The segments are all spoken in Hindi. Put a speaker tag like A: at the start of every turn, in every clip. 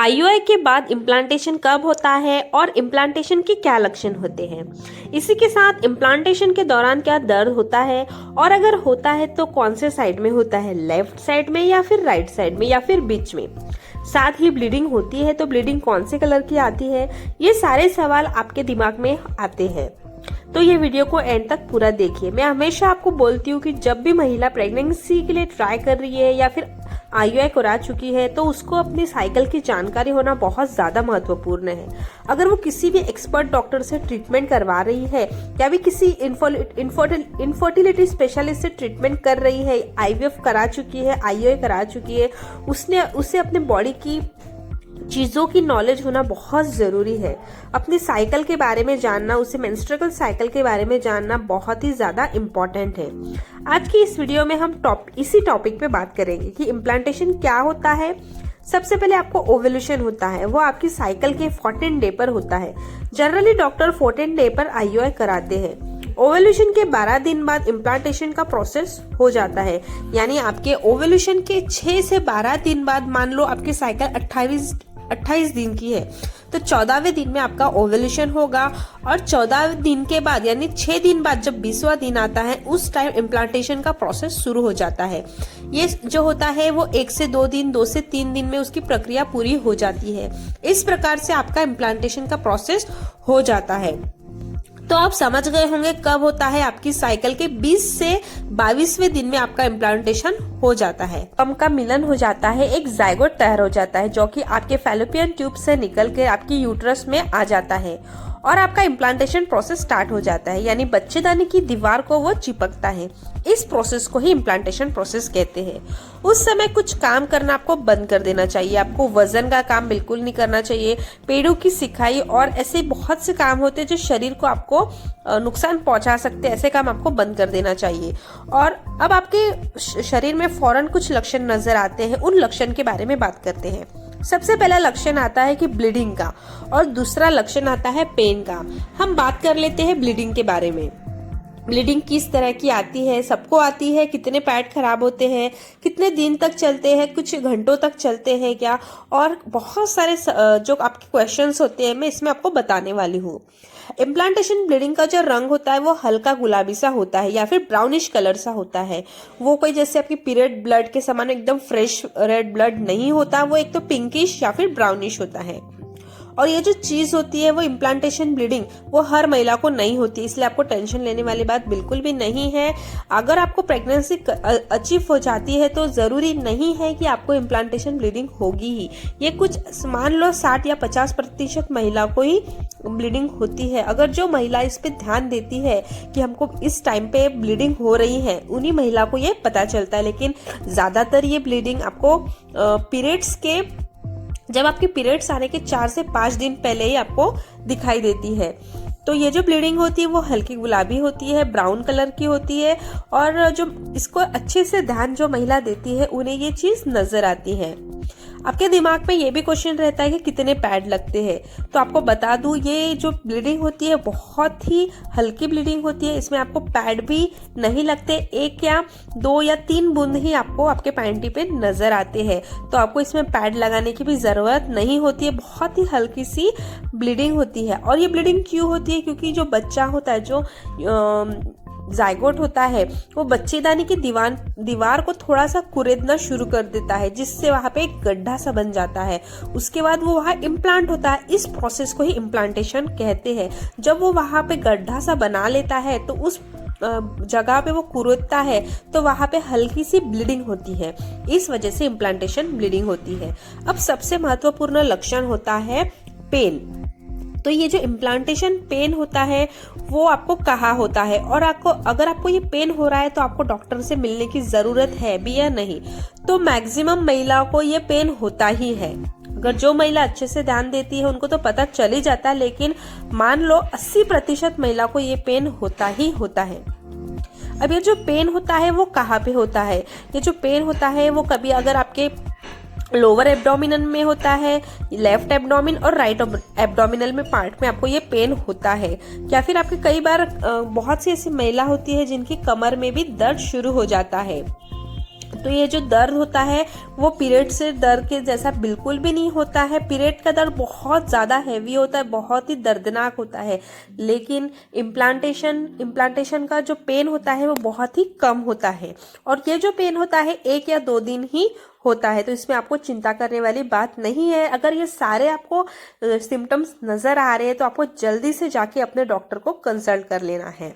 A: आईयूआई के बाद इम्प्लांटेशन कब होता है और इम्प्लांटेशन के क्या लक्षण होते हैं। इसी के साथ इम्प्लांटेशन के दौरान क्या दर्द होता है और अगर होता है तो कौन से साइड में होता है, लेफ्ट साइड में या फिर राइट साइड में या फिर बीच में। साथ ही ब्लीडिंग होती है तो ब्लीडिंग कौन से कलर की आती है। ये सारे सवाल आपके दिमाग में आते हैं तो ये वीडियो को एंड तक पूरा देखिए। मैं हमेशा आपको बोलती हूँ कि जब भी महिला प्रेगनेंसी के लिए ट्राई कर रही है या फिर आईयूआई करा चुकी है तो उसको अपनी साइकिल की जानकारी होना बहुत ज़्यादा महत्वपूर्ण है। अगर वो किसी भी एक्सपर्ट डॉक्टर से ट्रीटमेंट करवा रही है या भी किसी इनफर्टिलिटी स्पेशलिस्ट से ट्रीटमेंट कर रही है, आईवीएफ करा चुकी है, आईयूआई करा चुकी है, उसे अपने बॉडी की चीज़ों की नॉलेज होना बहुत ज़रूरी है। अपनी साइकिल के बारे में जानना, उसे मेंस्ट्रुअल साइकिल के बारे में जानना बहुत ही ज़्यादा इम्पॉर्टेंट है। आज की इस वीडियो में हम इसी टॉपिक पे बात करेंगे कि इम्प्लांटेशन क्या होता है। सबसे पहले आपको ओवुलेशन होता है, वो आपकी साइकिल के 14 डे पर होता है। जनरली डॉक्टर 14 डे पर आईयूआई कराते हैं। ओवुलेशन के 12 दिन बाद इम्प्लांटेशन का प्रोसेस हो जाता है, यानी आपके ओवुलेशन के 6 से 12 दिन बाद, मान लो आपकी साइकिल 28 दिन की है तो 14वें दिन में आपका ओवुलेशन होगा और 14वें दिन के बाद यानी 6 दिन बाद जब 20वां दिन आता है उस टाइम इम्प्लांटेशन का प्रोसेस शुरू हो जाता है। ये जो होता है वो 1 से 2 दिन, 2 से 3 दिन में उसकी प्रक्रिया पूरी हो जाती है। इस प्रकार से आपका इम्प्लांटेशन का प्रोसेस हो जाता है। तो आप समझ गए होंगे कब होता है। आपकी साइकिल के 20 से 22वें दिन में आपका इम्प्लांटेशन हो जाता है। स्पर्म का मिलन हो जाता है, एक जाइगोट तैयार हो जाता है जो कि आपके फैलोपियन ट्यूब से निकल के आपकी यूट्रस में आ जाता है और आपका इम्प्लांटेशन प्रोसेस स्टार्ट हो जाता है, यानी बच्चेदानी की दीवार को वो चिपकता है। इस प्रोसेस को ही इम्प्लांटेशन प्रोसेस कहते हैं। उस समय कुछ काम करना आपको बंद कर देना चाहिए। आपको वजन का काम बिल्कुल नहीं करना चाहिए। पेड़ों की सिकाई और ऐसे बहुत से काम होते हैं जो शरीर को आपको नुकसान पहुंचा सकते हैं, ऐसे काम आपको बंद कर देना चाहिए। और अब आपके शरीर में फौरन कुछ लक्षण नजर आते हैं, उन लक्षण के बारे में बात करते हैं। सबसे पहला लक्षण आता है कि ब्लीडिंग का और दूसरा लक्षण आता है पेन का। हम बात कर लेते हैं ब्लीडिंग के बारे में। ब्लीडिंग किस तरह की आती है, सबको आती है, कितने पैड खराब होते हैं, कितने दिन तक चलते हैं, कुछ घंटों तक चलते हैं क्या, और बहुत सारे जो आपके क्वेश्चंस होते हैं मैं इसमें आपको बताने वाली हूँ। इम्प्लांटेशन ब्लीडिंग का जो रंग होता है वो हल्का गुलाबी सा होता है या फिर ब्राउनिश कलर सा होता है। वो कोई जैसे आपकी पीरियड ब्लड के समान एकदम फ्रेश रेड ब्लड नहीं होता, वो एक तो पिंकिश या फिर ब्राउनिश होता है। और ये जो चीज होती है वो इम्प्लांटेशन ब्लीडिंग वो हर महिला को नहीं होती, इसलिए आपको टेंशन लेने वाली बात बिल्कुल भी नहीं है। अगर आपको प्रेगनेंसी अचीव हो जाती है तो जरूरी नहीं है कि आपको इम्प्लांटेशन ब्लीडिंग होगी ही। ये कुछ मान लो 60 या 50% महिला को ही ब्लीडिंग होती है। अगर जो महिला इस पे ध्यान देती है कि हमको इस टाइम पे ब्लीडिंग हो रही है, उन्हीं महिला को ये पता चलता है। लेकिन ज्यादातर ये ब्लीडिंग आपको पीरियड्स के जब आपके पीरियड्स आने के 4 से 5 दिन पहले ही आपको दिखाई देती है। तो ये जो ब्लीडिंग होती है वो हल्की गुलाबी होती है, ब्राउन कलर की होती है और जो इसको अच्छे से ध्यान जो महिला देती है उन्हें ये चीज नजर आती है। आपके दिमाग में ये भी क्वेश्चन रहता है कि कितने पैड लगते हैं, तो आपको बता दूं ये जो ब्लीडिंग होती है बहुत ही हल्की ब्लीडिंग होती है। इसमें आपको पैड भी नहीं लगते, 1 या 2 या 3 बूंद ही आपको आपके पैंटी पे नजर आते हैं। तो आपको इसमें पैड लगाने की भी जरूरत नहीं होती है, बहुत ही हल्की सी ब्लीडिंग होती है। और ये ब्लीडिंग क्यों होती है, क्योंकि जो बच्चा होता है, जो जाइगोट होता है, वो बच्चेदानी की दीवार को थोड़ा सा कुरेदना शुरू कर देता है, जिससे वहां पे एक गड्ढा सा बन जाता है। उसके बाद वो वहां इम्प्लांट होता है। इस प्रोसेस को ही इम्प्लांटेशन कहते हैं। जब वो वहां पे गड्ढा सा बना लेता है तो उस जगह पे वो कुरेदता है तो वहां पे हल्की सी ब्लीडिंग होती है, इस वजह से इम्प्लांटेशन ब्लीडिंग होती है। अब सबसे महत्वपूर्ण लक्षण होता है पेन। तो ये जो इम्प्लांटेशन पेन होता है वो आपको कहाँ होता है और अगर आपको ये पेन हो रहा है तो आपको डॉक्टर से मिलने की जरूरत है भी या नहीं। तो मैक्सिमम महिलाओं को ये पेन होता ही है। अगर जो महिला अच्छे से ध्यान देती है उनको तो पता चल ही जाता है, लेकिन मान लो 80% महिला को ये पेन होता ही होता है। अब ये जो पेन होता है वो कहाँ पे होता है। ये जो पेन होता है वो कभी अगर आपके लोअर एब्डोमिनल में होता है, लेफ्ट एब्डोमिन और राइट एब्डोमिनल में पार्ट में आपको ये पेन होता है। या फिर आपके कई बार बहुत सी ऐसी महिला होती है जिनकी कमर में भी दर्द शुरू हो जाता है। तो ये जो दर्द होता है वो पीरियड से दर्द के जैसा बिल्कुल भी नहीं होता है। पीरियड का दर्द बहुत ज़्यादा हैवी होता है, बहुत ही दर्दनाक होता है, लेकिन इम्प्लांटेशन का जो पेन होता है वो बहुत ही कम होता है, और ये जो पेन होता है 1 या 2 दिन ही होता है। तो इसमें आपको चिंता करने वाली बात नहीं है। अगर ये सारे आपको सिम्टम्स नज़र आ रहे हैं तो आपको जल्दी से जाके अपने डॉक्टर को कंसल्ट कर लेना है।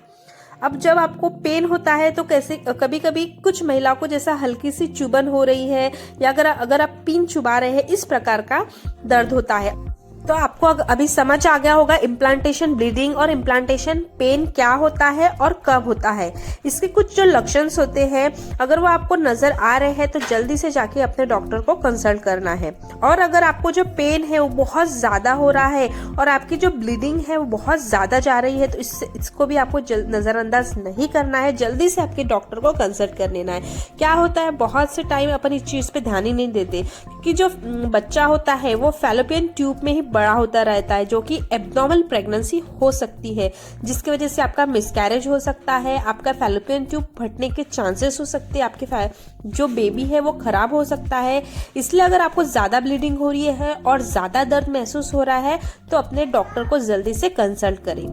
A: अब जब आपको पेन होता है तो कैसे, कभी कभी कुछ महिलाओं को जैसा हल्की सी चुभन हो रही है, या अगर आप पिन चुबा रहे हैं, इस प्रकार का दर्द होता है। तो आपको अभी समझ आ गया होगा इम्प्लांटेशन ब्लीडिंग और इम्प्लांटेशन पेन क्या होता है और कब होता है। इसके कुछ जो लक्षण होते हैं, अगर वो आपको नजर आ रहे हैं तो जल्दी से जाके अपने डॉक्टर को कंसल्ट करना है। और अगर आपको जो पेन है वो बहुत ज्यादा हो रहा है और आपकी जो ब्लीडिंग है वो बहुत ज्यादा जा रही है, तो इसको भी आपको नजरअंदाज नहीं करना है, जल्दी से आपके डॉक्टर को कंसल्ट कर लेना है। क्या होता है, बहुत से टाइम अपन इस चीज पे ध्यान ही नहीं देते कि जो बच्चा होता है वो फैलोपियन ट्यूब में ही बड़ा होता रहता है, जो कि एब्नॉर्मल प्रेगनेंसी हो सकती है, जिसकी वजह से आपका मिसकैरेज हो सकता है, आपका फैलोपियन ट्यूब फटने के चांसेस हो सकते हैं, आपके जो बेबी है वो खराब हो सकता है। इसलिए अगर आपको ज्यादा ब्लीडिंग हो रही है और ज्यादा दर्द महसूस हो रहा है तो अपने डॉक्टर को जल्दी से कंसल्ट करें।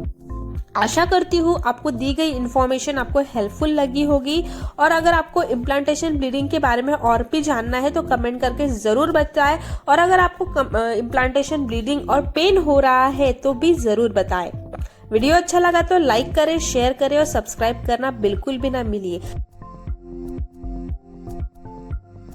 A: आशा करती हूँ आपको दी गई इन्फॉर्मेशन आपको हेल्पफुल लगी होगी, और अगर आपको इम्प्लांटेशन ब्लीडिंग के बारे में और भी जानना है तो कमेंट करके ज़रूर बताएं, और अगर आपको इम्प्लांटेशन ब्लीडिंग और पेन हो रहा है तो भी ज़रूर बताएं। वीडियो अच्छा लगा तो लाइक करें, शेयर करें और सब्सक्राइब करना बिल्कुल भी ना भूलिए।